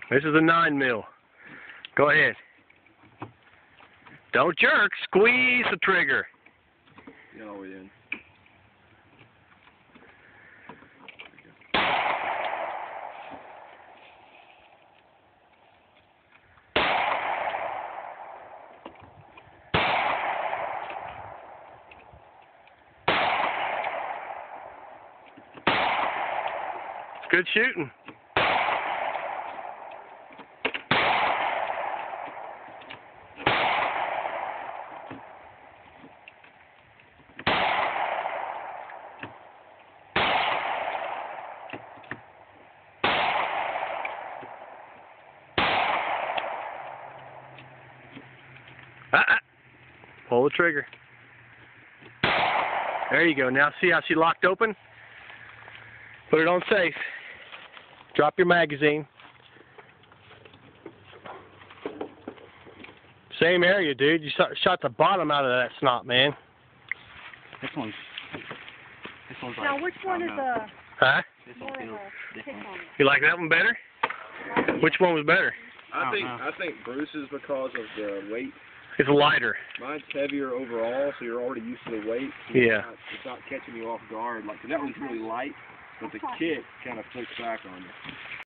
This is a 9mm. Go ahead. Don't jerk. Squeeze the trigger. Get all the way in. It's good shooting. Pull the trigger. There you go. Now see how she locked open? Put it on safe. Drop your magazine. Same area, dude. You shot the bottom out of that snot, man. This one's now, like, which one is a Huh? This more one of feels a kick different. on it? You like that one better? Which one was better? I I think Bruce's because of the weight. It's lighter. Mine's heavier overall, so you're already used to the weight. So Yeah. It's not catching you off guard. Like, 'cause that one's really light, but the kick kind of flicks back on you.